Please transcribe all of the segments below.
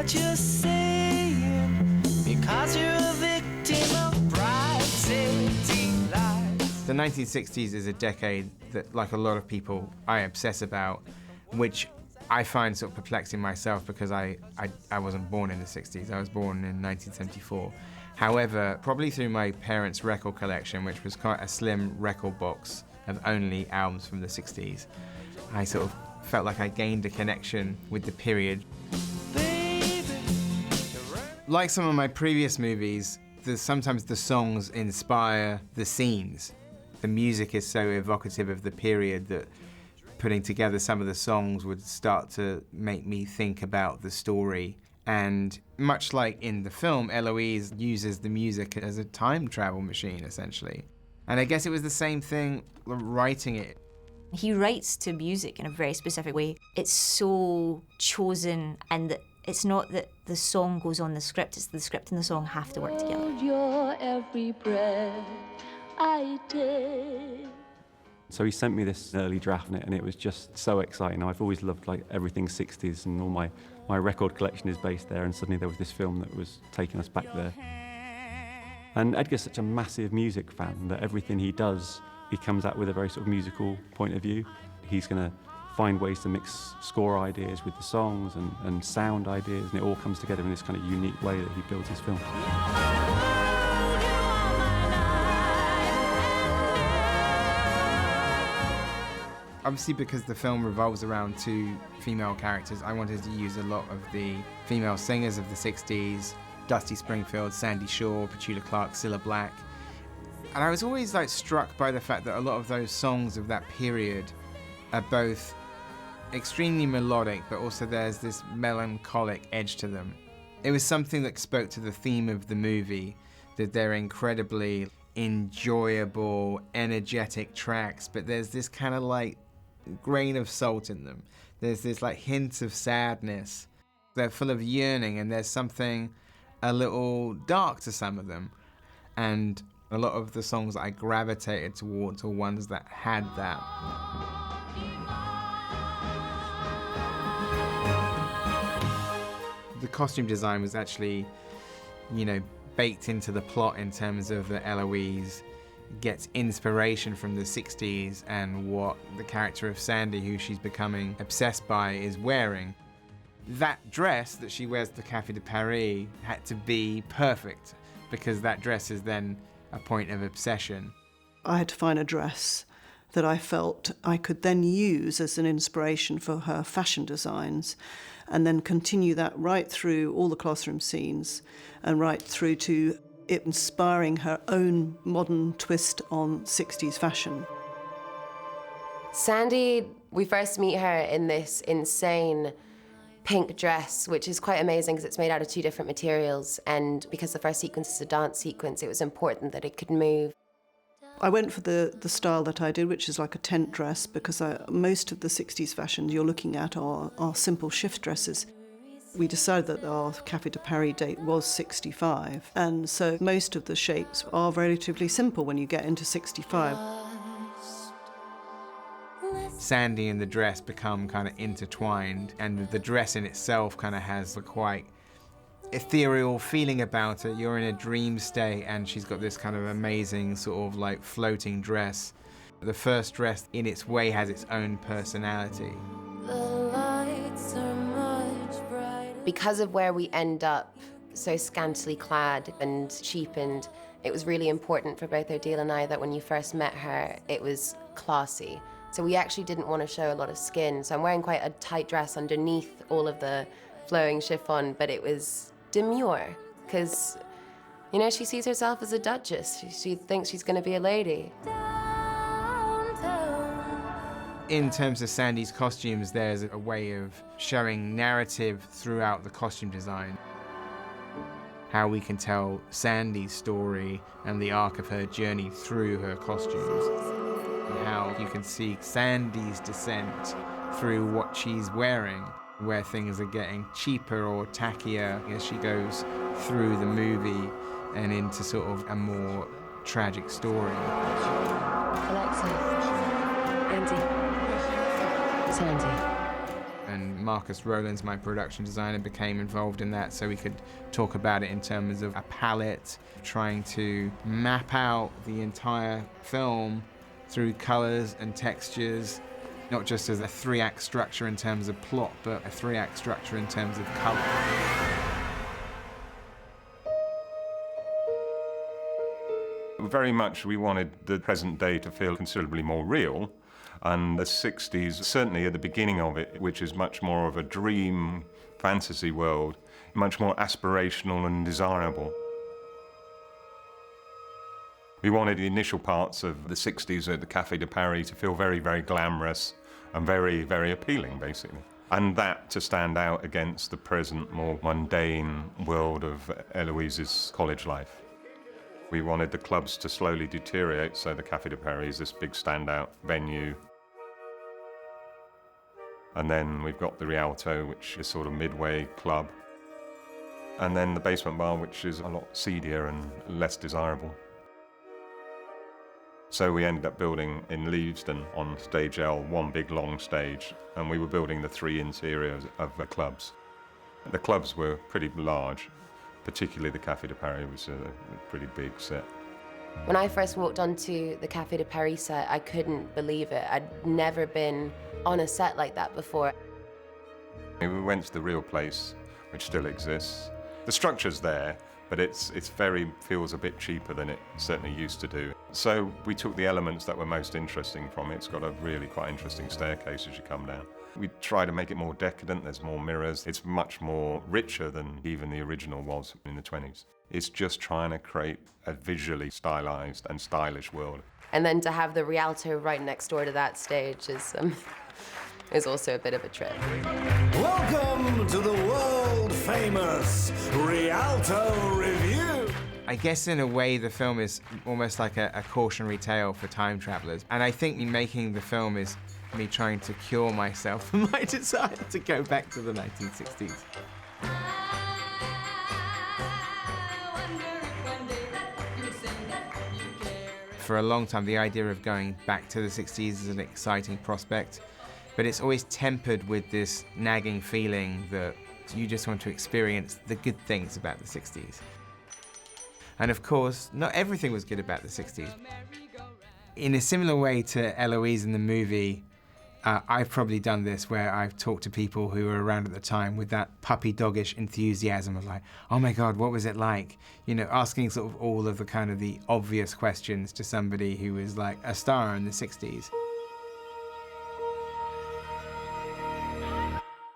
what you're saying, because you're a victim of bright city lights. The 1960s is a decade that, like a lot of people, I obsess about, which I find sort of perplexing myself because I wasn't born in the 60s. I was born in 1974. However, probably through my parents' record collection, which was quite a slim record box of only albums from the 60s, I sort of felt like I gained a connection with the period. Like some of my previous movies, sometimes the songs inspire the scenes. The music is so evocative of the period that putting together some of the songs would start to make me think about the story. And much like in the film, Eloise uses the music as a time travel machine, essentially. And I guess it was the same thing writing it. He writes to music in a very specific way. It's so chosen, and that it's not that the song goes on the script, it's the script and the song have to work together. Your every breath I take. So he sent me this early draft and it was just so exciting. I've always loved like everything 60s, and all my record collection is based there, and suddenly there was this film that was taking us back there. And Edgar's such a massive music fan that everything he does, he comes out with a very sort of musical point of view. He's going to find ways to mix score ideas with the songs and sound ideas, and it all comes together in this kind of unique way that he builds his film. Obviously, because the film revolves around two female characters, I wanted to use a lot of the female singers of the 60s, Dusty Springfield, Sandie Shaw, Petula Clark, Cilla Black. And I was always struck by the fact that a lot of those songs of that period are both extremely melodic, but also there's this melancholic edge to them. It was something that spoke to the theme of the movie, that they're incredibly enjoyable, energetic tracks, but there's this kind of grain of salt in them. There's this hint of sadness. They're full of yearning, and there's something a little dark to some of them. And a lot of the songs that I gravitated towards were ones that had that. The costume design was actually, baked into the plot in terms of that Eloise gets inspiration from the 60s and what the character of Sandie, who she's becoming obsessed by, is wearing. That dress that she wears at the Café de Paris had to be perfect, because that dress is then a point of obsession. I had to find a dress that I felt I could then use as an inspiration for her fashion designs, and then continue that right through all the classroom scenes and right through to it inspiring her own modern twist on 60s fashion. Sandie, we first meet her in this insane pink dress, which is quite amazing because it's made out of two different materials, and because the first sequence is a dance sequence, it was important that it could move. I went for the style that I did, which is like a tent dress, because most of the 60s fashions you're looking at are simple shift dresses. We decided that our Café de Paris date was 65, and so most of the shapes are relatively simple when you get into 65. Sandie and the dress become kind of intertwined, and the dress in itself kind of has a quite ethereal feeling about it. You're in a dream state, and she's got this kind of amazing sort of floating dress. The first dress in its way has its own personality. Because of where we end up, so scantily clad and cheapened, it was really important for both Odile and I that when you first met her, it was classy. So we actually didn't want to show a lot of skin. So I'm wearing quite a tight dress underneath all of the flowing chiffon, but it was demure, because, she sees herself as a duchess. She thinks she's going to be a lady. In terms of Sandie's costumes, there's a way of showing narrative throughout the costume design. How we can tell Sandie's story and the arc of her journey through her costumes. And how you can see Sandie's descent through what she's wearing, where things are getting cheaper or tackier as she goes through the movie and into sort of a more tragic story. Alexa, Andy, Sandie. And Marcus Rowlands, my production designer, became involved in that so we could talk about it in terms of a palette, trying to map out the entire film through colors and textures, not just as a 3-act structure in terms of plot, but a 3-act structure in terms of color. Very much we wanted the present day to feel considerably more real, and the 60s, certainly at the beginning of it, which is much more of a dream fantasy world, much more aspirational and desirable. We wanted the initial parts of the 60s at the Café de Paris to feel very, very glamorous and very, very appealing, basically. And that to stand out against the present, more mundane world of Eloise's college life. We wanted the clubs to slowly deteriorate, so the Café de Paris is this big standout venue. And then we've got the Rialto, which is sort of midway club. And then the basement bar, which is a lot seedier and less desirable. So we ended up building in Leavesden on Stage L, one big long stage, and we were building the 3 interiors of the clubs. The clubs were pretty large, particularly the Café de Paris was a pretty big set. When I first walked onto the Café de Paris set, I couldn't believe it. I'd never been on a set like that before. We went to the real place, which still exists. The structure's there, but it's feels a bit cheaper than it certainly used to do. So we took the elements that were most interesting from it. It's got a really quite interesting staircase as you come down. We try to make it more decadent, there's more mirrors. It's much more richer than even the original was in the 20s. It's just trying to create a visually stylized and stylish world. And then to have the Rialto right next door to that stage is also a bit of a trip. Welcome to the world-famous Rialto Review. I guess in a way the film is almost like a cautionary tale for time travelers. And I think me making the film is me trying to cure myself from my desire to go back to the 1960s. For a long time, the idea of going back to the 60s is an exciting prospect, but it's always tempered with this nagging feeling that you just want to experience the good things about the 60s. And of course, not everything was good about the 60s. In a similar way to Eloise in the movie, I've probably done this where I've talked to people who were around at the time with that puppy doggish enthusiasm of like, oh my God, what was it like? You know, asking sort of all of the kind of the obvious questions to somebody who was like a star in the 60s.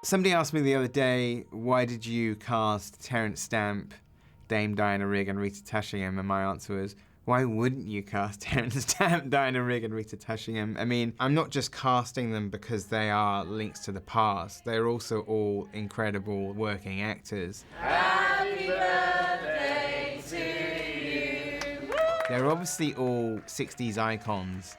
Somebody asked me the other day, why did you cast Terence Stamp, Dame Diana Rigg and Rita Tushingham? And my answer was, why wouldn't you cast Terence Stamp, Diana Rigg and Rita Tushingham? I mean, I'm not just casting them because they are links to the past. They're also all incredible working actors. Happy birthday to you. They're obviously all 60s icons.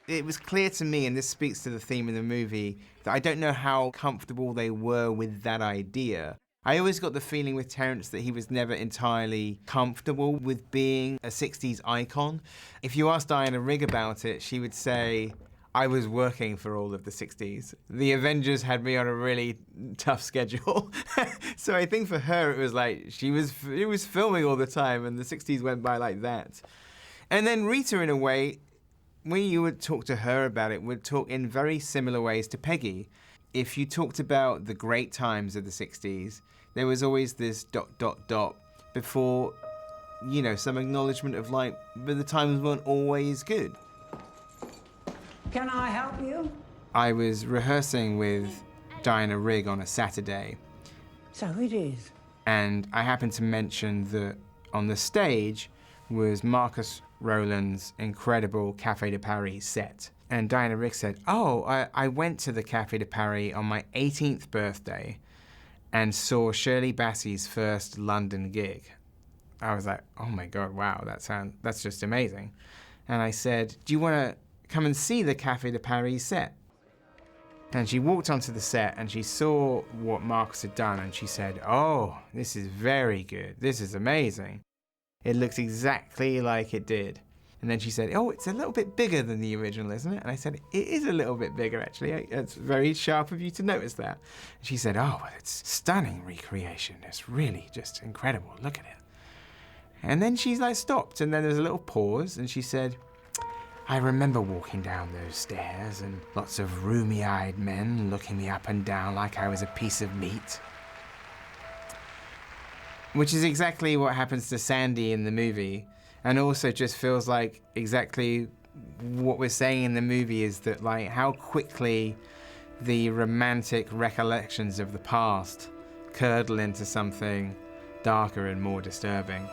It was clear to me, and this speaks to the theme of the movie, that I don't know how comfortable they were with that idea. I always got the feeling with Terence that he was never entirely comfortable with being a 60s icon. If you asked Diana Rigg about it, she would say, I was working for all of the 60s. The Avengers had me on a really tough schedule. So I think for her it was like, she was filming all the time and the 60s went by like that. And then Rita, in a way, when you would talk to her about it, would talk in very similar ways to Peggy. If you talked about the great times of the 60s, there was always this ... before, you know, some acknowledgement of like, but the times weren't always good. Can I help you? I was rehearsing with Diana Rigg on a Saturday. So it is. And I happened to mention that on the stage was Marcus Rowland's incredible Café de Paris set. And Diana Rigg said, oh, I went to the Café de Paris on my 18th birthday and saw Shirley Bassey's first London gig. I was like, oh my God, wow, that's just amazing. And I said, do you want to come and see the Café de Paris set? And she walked onto the set and she saw what Marcus had done and she said, oh, this is very good. This is amazing. It looks exactly like it did. And then she said, oh, it's a little bit bigger than the original, isn't it? And I said, it is a little bit bigger, actually. It's very sharp of you to notice that. And she said, oh, well, it's stunning recreation. It's really just incredible. Look at it. And then she's like stopped, and then there's a little pause, and she said, I remember walking down those stairs and lots of rheumy-eyed men looking me up and down like I was a piece of meat. Which is exactly what happens to Sandie in the movie, and also just feels like exactly what we're saying in the movie is that, like, how quickly the romantic recollections of the past curdle into something darker and more disturbing.